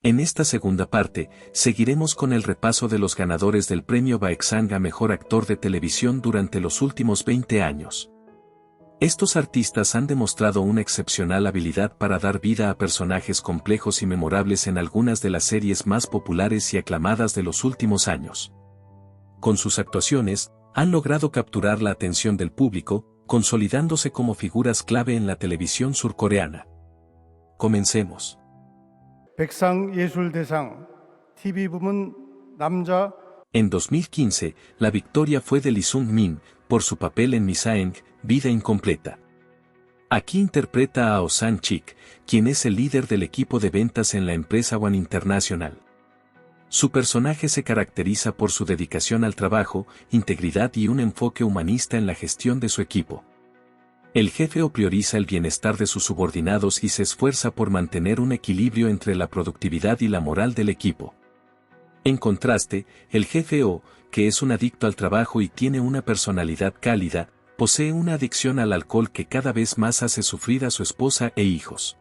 En esta segunda parte, seguiremos con el repaso de los ganadores del premio Baeksan a Mejor Actor de Televisión durante los últimos 20 años. Estos artistas han demostrado una excepcional habilidad para dar vida a personajes complejos y memorables en algunas de las series más populares y aclamadas de los últimos años. Con sus actuaciones, han logrado capturar la atención del público, consolidándose como figuras clave en la televisión surcoreana. Comencemos. 백상예술대상 TV 부문 남자. En 2015, la victoria fue de Lee Sung-min, por su papel en Misaeng, Vida Incompleta. Aquí interpreta a Oh Sang-chik, quien es el líder del equipo de ventas en la empresa One International. Su personaje se caracteriza por su dedicación al trabajo, integridad y un enfoque humanista en la gestión de su equipo. El jefe prioriza el bienestar de sus subordinados y se esfuerza por mantener un equilibrio entre la productividad y la moral del equipo. En contraste, el jefe O, que es un adicto al trabajo y tiene una personalidad cálida, posee una adicción al alcohol que cada vez más hace sufrir a su esposa e hijos.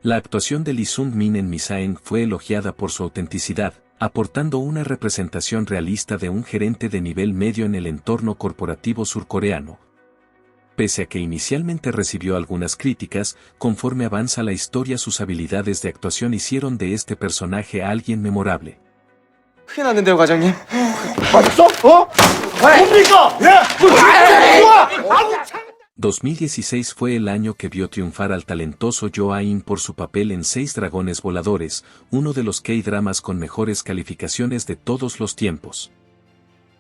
La actuación de Lee Sung-min en Misaeng fue elogiada por su autenticidad, aportando una representación realista de un gerente de nivel medio en el entorno corporativo surcoreano. Pese a que inicialmente recibió algunas críticas, conforme avanza la historia sus habilidades de actuación hicieron de este personaje a alguien memorable. 큰일 났는데요, 과장님. 맞았어? 어? 뭡니까? 예! 좋아! 2016 fue el año que vio triunfar al talentoso Jo A-in por su papel en 6 Dragones Voladores, uno de los K-dramas con mejores calificaciones de todos los tiempos.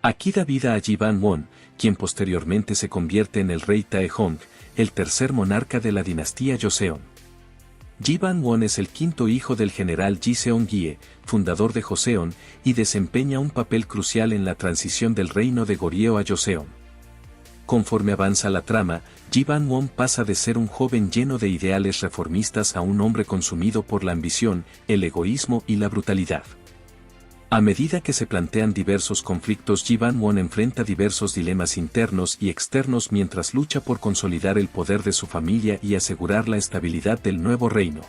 Aquí da vida a Ji Ban-won, quien posteriormente se convierte en el rey Taejong, el tercer monarca de la dinastía Joseon. Ji Ban-won es el quinto hijo del general Ji Seong-gye, fundador de Joseon, y desempeña un papel crucial en la transición del reino de Goryeo a Joseon. Conforme avanza la trama, Ji Ban-won pasa de ser un joven lleno de ideales reformistas a un hombre consumido por la ambición, el egoísmo y la brutalidad. A medida que se plantean diversos conflictos, Ji Ban-won enfrenta diversos dilemas internos y externos mientras lucha por consolidar el poder de su familia y asegurar la estabilidad del nuevo reino.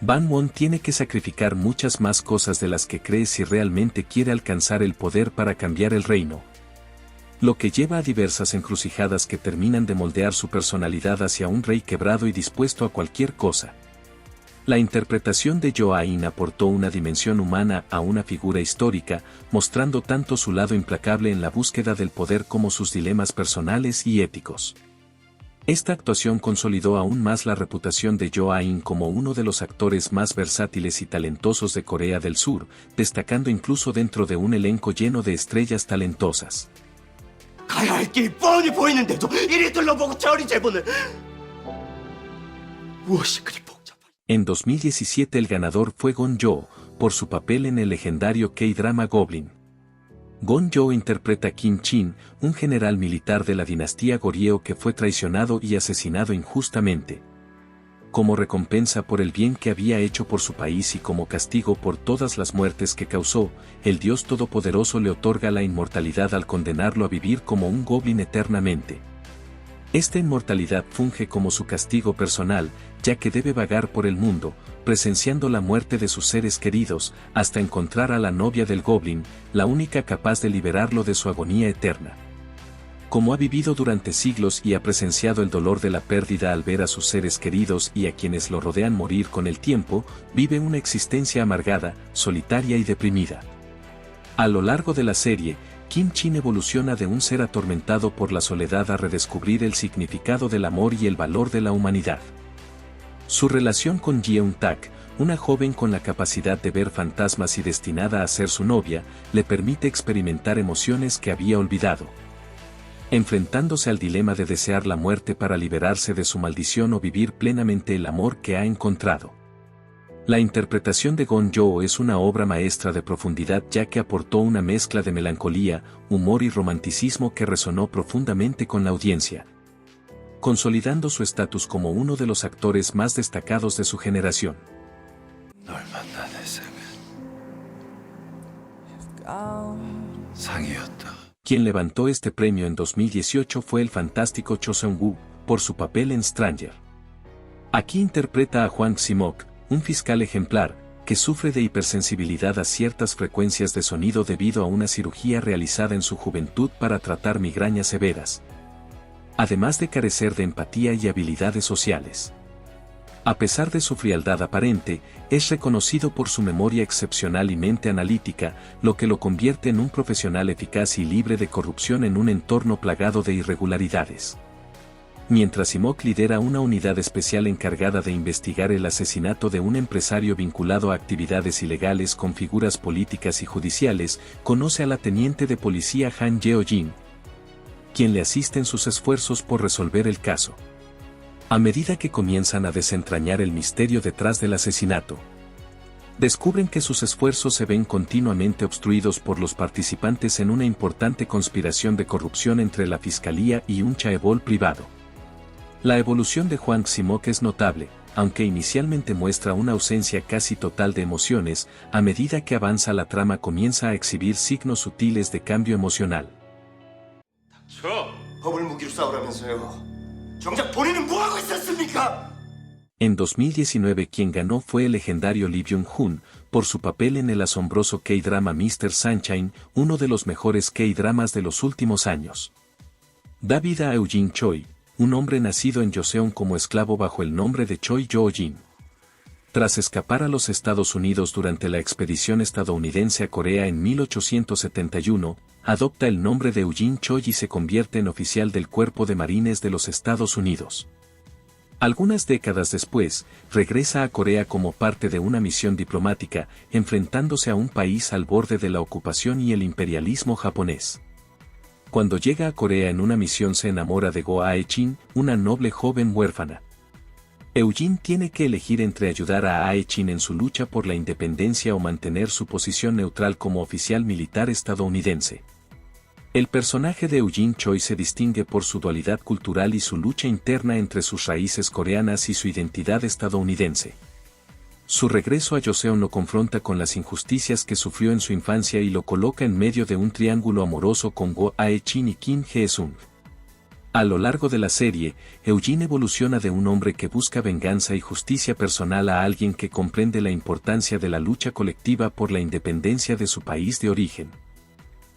Ban-won tiene que sacrificar muchas más cosas de las que cree si realmente quiere alcanzar el poder para cambiar el reino, lo que lleva a diversas encrucijadas que terminan de moldear su personalidad hacia un rey quebrado y dispuesto a cualquier cosa. La interpretación de Jo A-in aportó una dimensión humana a una figura histórica, mostrando tanto su lado implacable en la búsqueda del poder como sus dilemas personales y éticos. Esta actuación consolidó aún más la reputación de Jo A-in como uno de los actores más versátiles y talentosos de Corea del Sur, destacando incluso dentro de un elenco lleno de estrellas talentosas. 가야 할 길이 뻔히 보이는데도 이리 둘러보고 저리 재보는. 무엇이 그리 복잡한. En 2017 el ganador fue Gon Jo, por su papel en el legendario K-drama Goblin. Gon Jo interpreta a Kim Chin, un general militar de la dinastía Goryeo que fue traicionado y asesinado injustamente. Como recompensa por el bien que había hecho por su país y como castigo por todas las muertes que causó, el Dios Todopoderoso le otorga la inmortalidad al condenarlo a vivir como un goblin eternamente. Esta inmortalidad funge como su castigo personal, ya que debe vagar por el mundo, presenciando la muerte de sus seres queridos, hasta encontrar a la novia del goblin, la única capaz de liberarlo de su agonía eterna. Como ha vivido durante siglos y ha presenciado el dolor de la pérdida al ver a sus seres queridos y a quienes lo rodean morir con el tiempo, vive una existencia amargada, solitaria y deprimida. A lo largo de la serie, Kim Chin evoluciona de un ser atormentado por la soledad a redescubrir el significado del amor y el valor de la humanidad. Su relación con Yeon-tak, una joven con la capacidad de ver fantasmas y destinada a ser su novia, le permite experimentar emociones que había olvidado. Enfrentándose al dilema de desear la muerte para liberarse de su maldición o vivir plenamente el amor que ha encontrado. La interpretación de Gon Jo es una obra maestra de profundidad ya que aportó una mezcla de melancolía, humor y romanticismo que resonó profundamente con la audiencia, consolidando su estatus como uno de los actores más destacados de su generación. Quien levantó este premio en 2018 fue el fantástico Cho Seung-woo, por su papel en Stranger. Aquí interpreta a Hwang Si-mok, un fiscal ejemplar, que sufre de hipersensibilidad a ciertas frecuencias de sonido debido a una cirugía realizada en su juventud para tratar migrañas severas, además de carecer de empatía y habilidades sociales. A pesar de su frialdad aparente, es reconocido por su memoria excepcional y mente analítica, lo que lo convierte en un profesional eficaz y libre de corrupción en un entorno plagado de irregularidades. Mientras Simok lidera una unidad especial encargada de investigar el asesinato de un empresario vinculado a actividades ilegales con figuras políticas y judiciales, conoce a la teniente de policía Han Yeo-jin, quien le asiste en sus esfuerzos por resolver el caso. A medida que comienzan a desentrañar el misterio detrás del asesinato, descubren que sus esfuerzos se ven continuamente obstruidos por los participantes en una importante conspiración de corrupción entre la fiscalía y un chaebol privado. La evolución de Hwang Simok es notable, aunque inicialmente muestra una ausencia casi total de emociones, a medida que avanza la trama comienza a exhibir signos sutiles de cambio emocional. 법을 무기로 싸우라면서요. 정작 본인은 뭐하고 있었습니까? En 2019 quien ganó fue el legendario Lee Byung-hun, por su papel en el asombroso K-drama Mr. Sunshine, uno de los mejores K-dramas de los últimos años. Da vida a Eugene Choi, un hombre nacido en Joseon como esclavo bajo el nombre de Choi Joo-jin. Tras escapar a los Estados Unidos durante la expedición estadounidense a Corea en 1871, adopta el nombre de Eugene Choi y se convierte en oficial del Cuerpo de Marines de los Estados Unidos. Algunas décadas después, regresa a Corea como parte de una misión diplomática, enfrentándose a un país al borde de la ocupación y el imperialismo japonés. Cuando llega a Corea en una misión se enamora de Go Ae-chin, una noble joven huérfana. Eugene tiene que elegir entre ayudar a Ae-chin en su lucha por la independencia o mantener su posición neutral como oficial militar estadounidense. El personaje de Eugene Choi se distingue por su dualidad cultural y su lucha interna entre sus raíces coreanas y su identidad estadounidense. Su regreso a Joseon lo confronta con las injusticias que sufrió en su infancia y lo coloca en medio de un triángulo amoroso con Go Ae-chin y Kim Hye-sung. A lo largo de la serie, Eugene evoluciona de un hombre que busca venganza y justicia personal a alguien que comprende la importancia de la lucha colectiva por la independencia de su país de origen.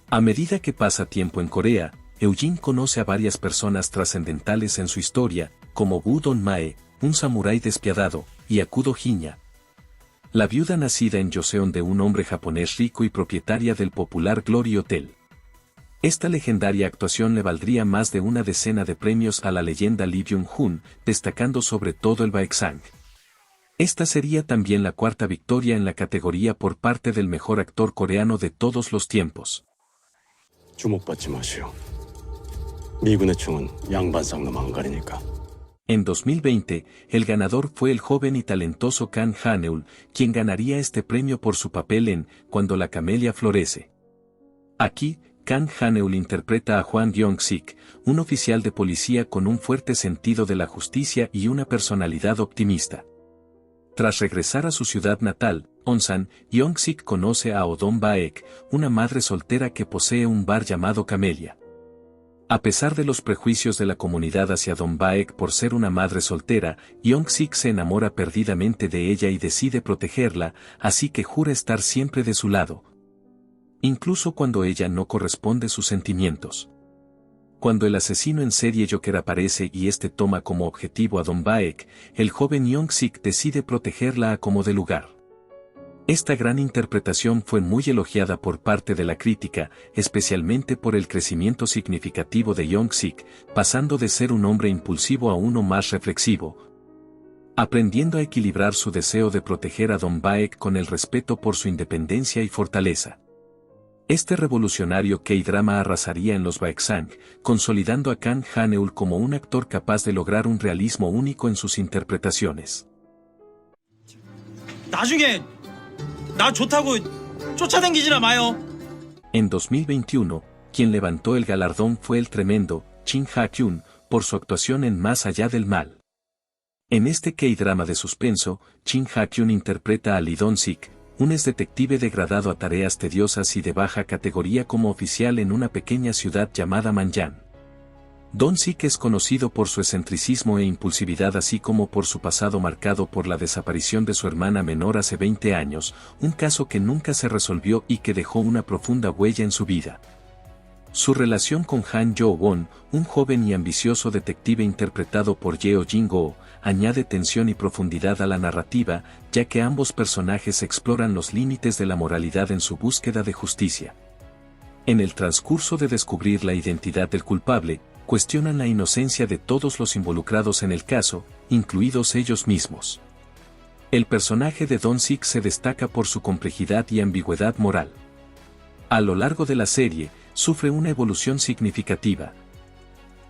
A medida que pasa tiempo en Corea, Eugene conoce a varias personas trascendentales en su historia, como Woo Don-mae, un samurái despiadado, y Akudo Hinya, la viuda nacida en Joseon de un hombre japonés rico y propietaria del popular Glory Hotel. Esta legendaria actuación le valdría más de una decena de premios a la leyenda Lee Byung-hun, destacando sobre todo el Baeksang. Esta sería también la cuarta victoria en la categoría por parte del mejor actor coreano de todos los tiempos. 주목받지 마시오. 미군의 총은 양반 쌍놈 안 가리니까. En 2020, el ganador fue el joven y talentoso Kang Ha-neul, quien ganaría este premio por su papel en Cuando la camelia florece. Aquí, Kang Ha-neul interpreta a Hwang Yong-sik, un oficial de policía con un fuerte sentido de la justicia y una personalidad optimista. Tras regresar a su ciudad natal, Onsan, Yong-sik conoce a Oh Dong-baek, una madre soltera que posee un bar llamado Camelia. A pesar de los prejuicios de la comunidad hacia Dong-baek por ser una madre soltera, Yong-sik se enamora perdidamente de ella y decide protegerla, así que jura estar siempre de su lado, incluso cuando ella no corresponde sus sentimientos. Cuando el asesino en serie Joker aparece y este toma como objetivo a Dong-baek, el joven Yong-sik decide protegerla a como de lugar. Esta gran interpretación fue muy elogiada por parte de la crítica, especialmente por el crecimiento significativo de Yong-sik, pasando de ser un hombre impulsivo a uno más reflexivo, aprendiendo a equilibrar su deseo de proteger a Dong-baek con el respeto por su independencia y fortaleza. Este revolucionario K-drama arrasaría en los Baeksang, consolidando a Kang Ha-neul como un actor capaz de lograr un realismo único en sus interpretaciones. 나중에 나 좋다고 쫓아다니지나 마요. En 2021, quien levantó el galardón fue el tremendo Shin Ha-kyun, por su actuación en Más allá del mal. En este K-drama de suspenso, Shin Ha-kyun interpreta a Lee Dong-sik, un exdetective degradado a tareas tediosas y de baja categoría como oficial en una pequeña ciudad llamada Manjan. Dong-sik es conocido por su excentricismo e impulsividad así como por su pasado marcado por la desaparición de su hermana menor hace 20 años, un caso que nunca se resolvió y que dejó una profunda huella en su vida. Su relación con Han Yo-won, un joven y ambicioso detective interpretado por Yeo Jin-go, añade tensión y profundidad a la narrativa, ya que ambos personajes exploran los límites de la moralidad en su búsqueda de justicia. En el transcurso de descubrir la identidad del culpable, cuestionan la inocencia de todos los involucrados en el caso, incluidos ellos mismos. El personaje de Dong-sik se destaca por su complejidad y ambigüedad moral. A lo largo de la serie, sufre una evolución significativa,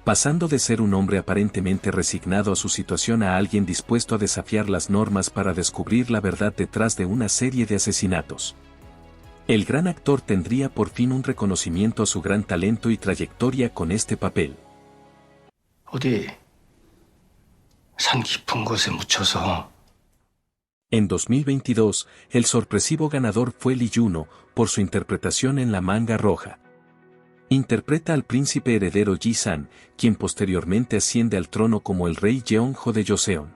pasando de ser un hombre aparentemente resignado a su situación a alguien dispuesto a desafiar las normas para descubrir la verdad detrás de una serie de asesinatos. El gran actor tendría por fin un reconocimiento a su gran talento y trayectoria con este papel. 어디 산 깊은 곳에 묻혀서 En 2022, el sorpresivo ganador fue Lee Juno, por su interpretación en La Manga Roja. Interpreta al príncipe heredero Ji-san, quien posteriormente asciende al trono como el rey Jeonjo de Joseon.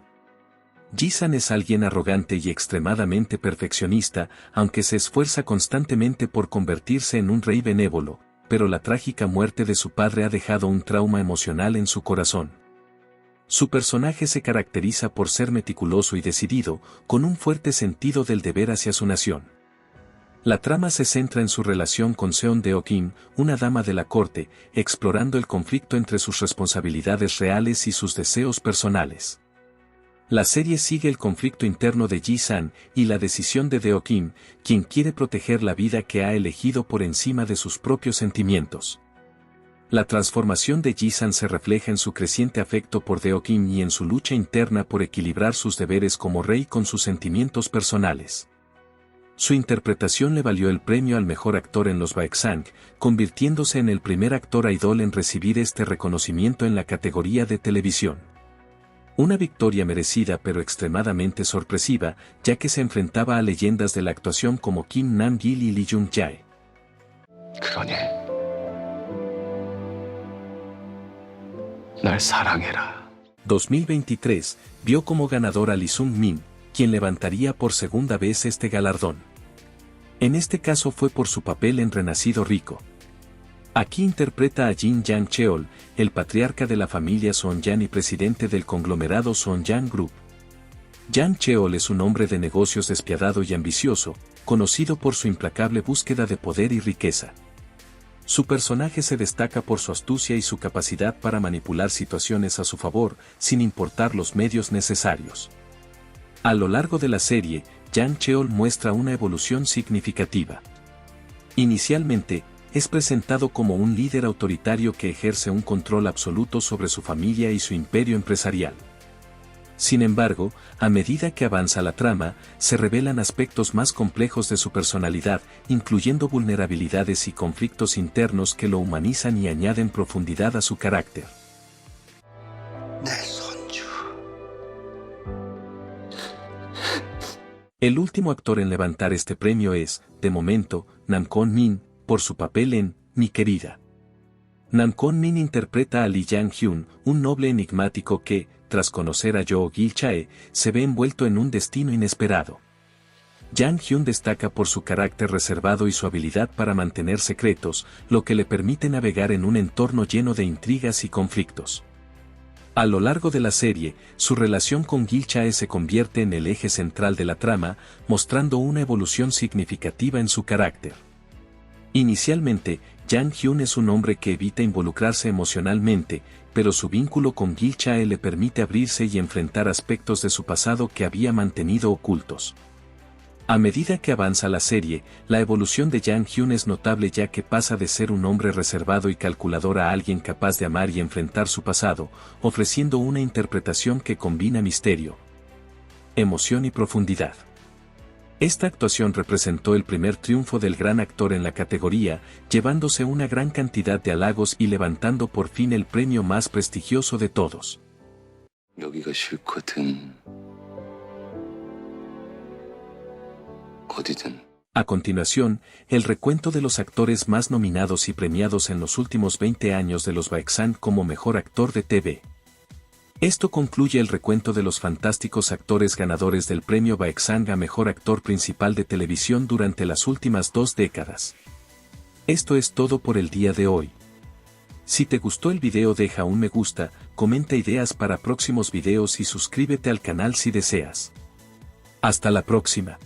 Ji-san es alguien arrogante y extremadamente perfeccionista, aunque se esfuerza constantemente por convertirse en un rey benévolo, pero la trágica muerte de su padre ha dejado un trauma emocional en su corazón. Su personaje se caracteriza por ser meticuloso y decidido, con un fuerte sentido del deber hacia su nación. La trama se centra en su relación con Seon Deo-kim, una dama de la corte, explorando el conflicto entre sus responsabilidades reales y sus deseos personales. La serie sigue el conflicto interno de Ji-san y la decisión de Deo-kim, quien quiere proteger la vida que ha elegido por encima de sus propios sentimientos. La transformación de Ji-san se refleja en su creciente afecto por Deo-kim y en su lucha interna por equilibrar sus deberes como rey con sus sentimientos personales. Su interpretación le valió el premio al mejor actor en los Baeksang, convirtiéndose en el primer actor idol en recibir este reconocimiento en la categoría de televisión. Una victoria merecida pero extremadamente sorpresiva, ya que se enfrentaba a leyendas de la actuación como Kim Nam-gil y Lee Jung-jae. 그러니 날 사랑해라. 2023 vio como ganador a Lee Sung-min, quien levantaría por segunda vez este galardón. En este caso fue por su papel en Renacido Rico. Aquí interpreta a Jin Yang-cheol, el patriarca de la familia Sonjan y presidente del conglomerado Sonjan Group. Yang-cheol es un hombre de negocios despiadado y ambicioso, conocido por su implacable búsqueda de poder y riqueza. Su personaje se destaca por su astucia y su capacidad para manipular situaciones a su favor, sin importar los medios necesarios. A lo largo de la serie, Yang-cheol muestra una evolución significativa. Inicialmente, es presentado como un líder autoritario que ejerce un control absoluto sobre su familia y su imperio empresarial. Sin embargo, a medida que avanza la trama, se revelan aspectos más complejos de su personalidad, incluyendo vulnerabilidades y conflictos internos que lo humanizan y añaden profundidad a su carácter. El último actor en levantar este premio es, de momento, Nam Kwon-min, por su papel en Mi querida. Nam Kwon-min interpreta a Lee Jang-hyun, un noble enigmático que, tras conocer a Yoo Gil-chae, se ve envuelto en un destino inesperado. Jang-hyun destaca por su carácter reservado y su habilidad para mantener secretos, lo que le permite navegar en un entorno lleno de intrigas y conflictos. A lo largo de la serie, su relación con Gil-chae se convierte en el eje central de la trama, mostrando una evolución significativa en su carácter. Inicialmente, Jang-hyun es un hombre que evita involucrarse emocionalmente, pero su vínculo con Gil-chae le permite abrirse y enfrentar aspectos de su pasado que había mantenido ocultos. A medida que avanza la serie, la evolución de Jang-hyun es notable ya que pasa de ser un hombre reservado y calculador a alguien capaz de amar y enfrentar su pasado, ofreciendo una interpretación que combina misterio, emoción y profundidad. Esta actuación representó el primer triunfo del gran actor en la categoría, llevándose una gran cantidad de halagos y levantando por fin el premio más prestigioso de todos. 여기가 싫거든. 어디든 A continuación, el recuento de los actores más nominados y premiados en los últimos 20 años de los Baeksan como mejor actor de TV. Esto concluye el recuento de los fantásticos actores ganadores del premio Baeksan a mejor actor principal de televisión durante las últimas 2 décadas. Esto es todo por el día de hoy. Si te gustó el video deja un me gusta, comenta ideas para próximos videos y suscríbete al canal si deseas. Hasta la próxima.